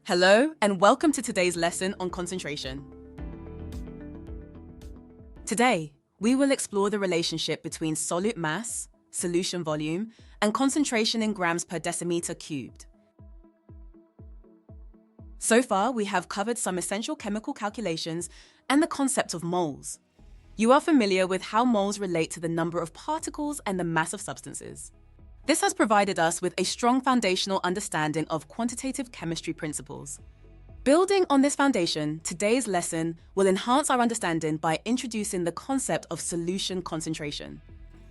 Hello, and welcome to today's lesson on concentration. Today, we will explore the relationship between solute mass, solution volume, and concentration in grams per decimeter cubed. So far, we have covered some essential chemical calculations and the concept of moles. You are familiar with how moles relate to the number of particles and the mass of substances. This has provided us with a strong foundational understanding of quantitative chemistry principles. Building on this foundation, today's lesson will enhance our understanding by introducing the concept of solution concentration.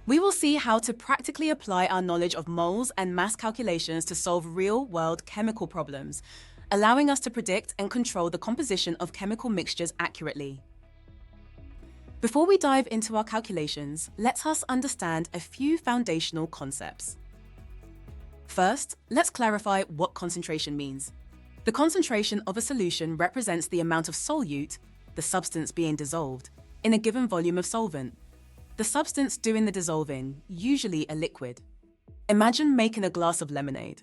We will see how to practically apply our knowledge of moles and mass calculations to solve real-world chemical problems, allowing us to predict and control the composition of chemical mixtures accurately. Before we dive into our calculations, let us understand a few foundational concepts. First, let's clarify what concentration means. The concentration of a solution represents the amount of solute, the substance being dissolved, in a given volume of solvent. The substance doing the dissolving, usually a liquid. Imagine making a glass of lemonade.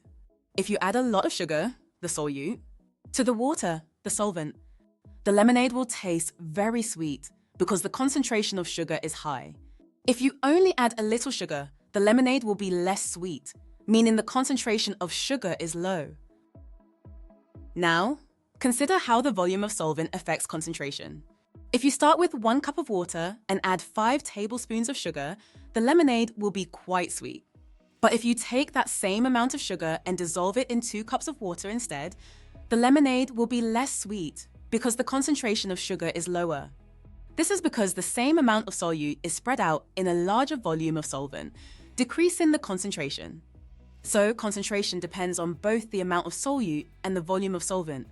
If you add a lot of sugar, the solute, to the water, the solvent, the lemonade will taste very sweet because the concentration of sugar is high. If you only add a little sugar, the lemonade will be less sweet, meaning the concentration of sugar is low. Now, consider how the volume of solvent affects concentration. If you start with 1 cup of water and add 5 tablespoons of sugar, the lemonade will be quite sweet. But if you take that same amount of sugar and dissolve it in 2 cups of water instead, the lemonade will be less sweet because the concentration of sugar is lower. This is because the same amount of solute is spread out in a larger volume of solvent, decreasing the concentration. So, concentration depends on both the amount of solute and the volume of solvent.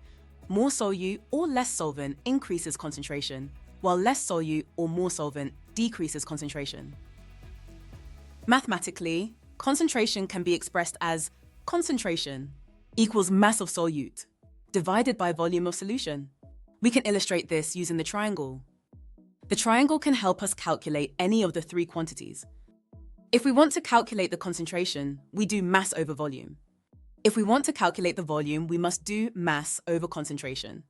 More solute or less solvent increases concentration, while less solute or more solvent decreases concentration. Mathematically, concentration can be expressed as concentration equals mass of solute divided by volume of solution. We can illustrate this using the triangle. The triangle can help us calculate any of the 3 quantities. If we want to calculate the concentration, we do mass over volume. If we want to calculate the volume, we must do mass over concentration.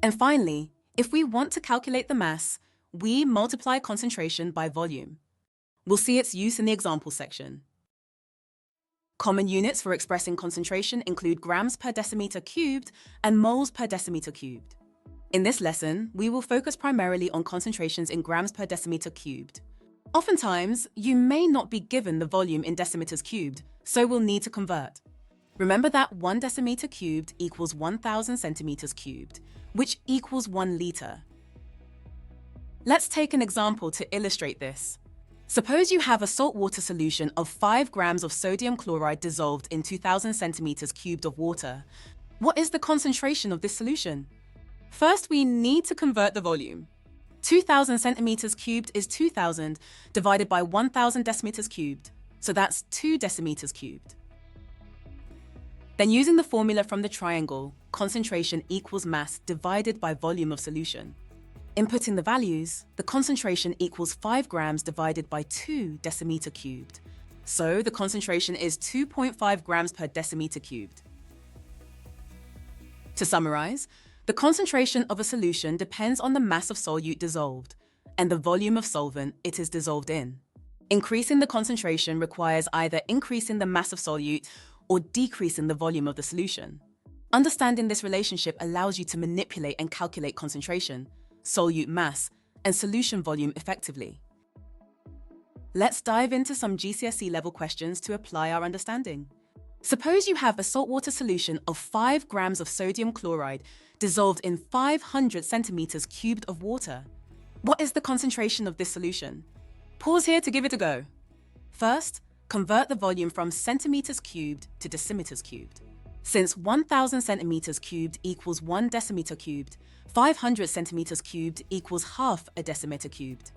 And finally, if we want to calculate the mass, we multiply concentration by volume. We'll see its use in the example section. Common units for expressing concentration include grams per decimeter cubed and moles per decimeter cubed. In this lesson, we will focus primarily on concentrations in grams per decimeter cubed. Oftentimes, you may not be given the volume in decimeters cubed, so we'll need to convert. Remember that 1 decimeter cubed equals 1,000 centimeters cubed, which equals 1 liter. Let's take an example to illustrate this. Suppose you have a saltwater solution of 5 grams of sodium chloride dissolved in 2,000 centimeters cubed of water. What is the concentration of this solution? First, we need to convert the volume. 2,000 centimeters cubed is 2,000 divided by 1,000 decimeters cubed, so that's 2 decimeters cubed. Then using the formula from the triangle, concentration equals mass divided by volume of solution. Inputting the values, the concentration equals 5 grams divided by 2 decimeter cubed. So the concentration is 2.5 grams per decimeter cubed. To summarize, the concentration of a solution depends on the mass of solute dissolved and the volume of solvent it is dissolved in. Increasing the concentration requires either increasing the mass of solute or decreasing the volume of the solution. Understanding this relationship allows you to manipulate and calculate concentration, solute mass, and solution volume effectively. Let's dive into some GCSE level questions to apply our understanding. Suppose you have a saltwater solution of 5 grams of sodium chloride dissolved in 500 centimeters cubed of water. What is the concentration of this solution? Pause here to give it a go. First, convert the volume from centimeters cubed to decimeters cubed. Since 1,000 centimeters cubed equals 1 decimeter cubed, 500 centimeters cubed equals half a decimeter cubed.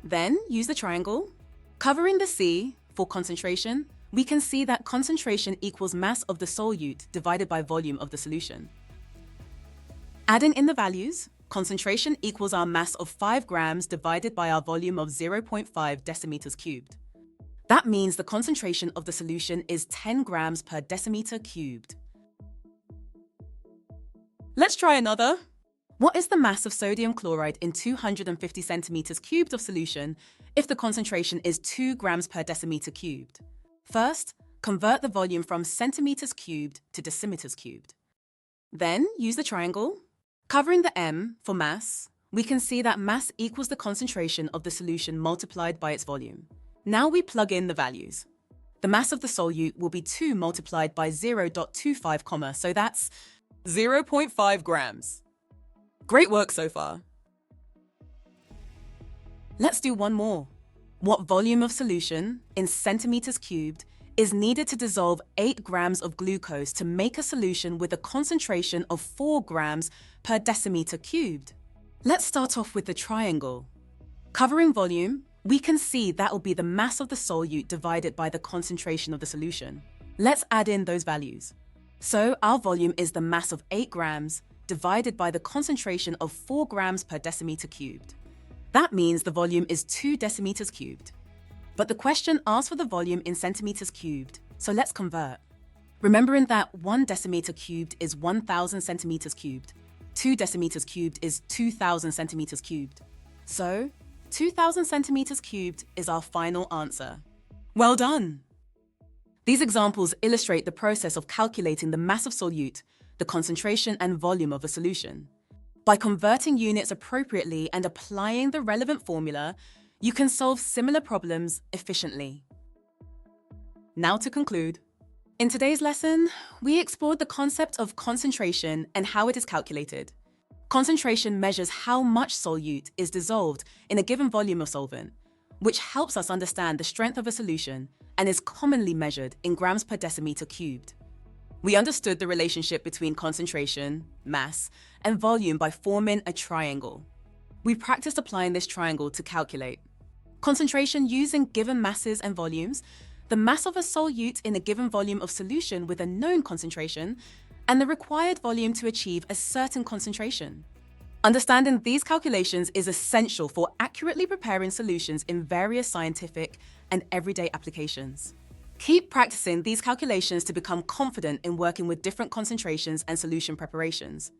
Then use the triangle. Covering the C for concentration, we can see that concentration equals mass of the solute divided by volume of the solution. Adding in the values, concentration equals our mass of 5 grams divided by our volume of 0.5 decimeters cubed. That means the concentration of the solution is 10 grams per decimeter cubed. Let's try another. What is the mass of sodium chloride in 250 centimeters cubed of solution if the concentration is 2 grams per decimeter cubed? First, convert the volume from centimeters cubed to decimeters cubed. Then, use the triangle. Covering the m for mass, we can see that mass equals the concentration of the solution multiplied by its volume. Now we plug in the values. The mass of the solute will be 2 multiplied by 0.25, so that's 0.5 grams. Great work so far. Let's do one more. What volume of solution, in centimeters cubed, is needed to dissolve 8 grams of glucose to make a solution with a concentration of 4 grams per decimeter cubed? Let's start off with the triangle. Covering volume, we can see that will be the mass of the solute divided by the concentration of the solution. Let's add in those values. So our volume is the mass of 8 grams divided by the concentration of 4 grams per decimeter cubed. That means the volume is 2 decimeters cubed. But the question asks for the volume in centimeters cubed, so let's convert. Remembering that 1 decimeter cubed is 1,000 centimeters cubed, 2 decimeters cubed is 2,000 centimeters cubed. So, 2,000 centimeters cubed is our final answer. Well done! These examples illustrate the process of calculating the mass of solute, the concentration and volume of a solution. By converting units appropriately and applying the relevant formula, you can solve similar problems efficiently. Now to conclude. In today's lesson, we explored the concept of concentration and how it is calculated. Concentration measures how much solute is dissolved in a given volume of solvent, which helps us understand the strength of a solution and is commonly measured in grams per decimeter cubed. We understood the relationship between concentration, mass, and volume by forming a triangle. We practiced applying this triangle to calculate concentration using given masses and volumes, the mass of a solute in a given volume of solution with a known concentration, and the required volume to achieve a certain concentration. Understanding these calculations is essential for accurately preparing solutions in various scientific and everyday applications. Keep practicing these calculations to become confident in working with different concentrations and solution preparations.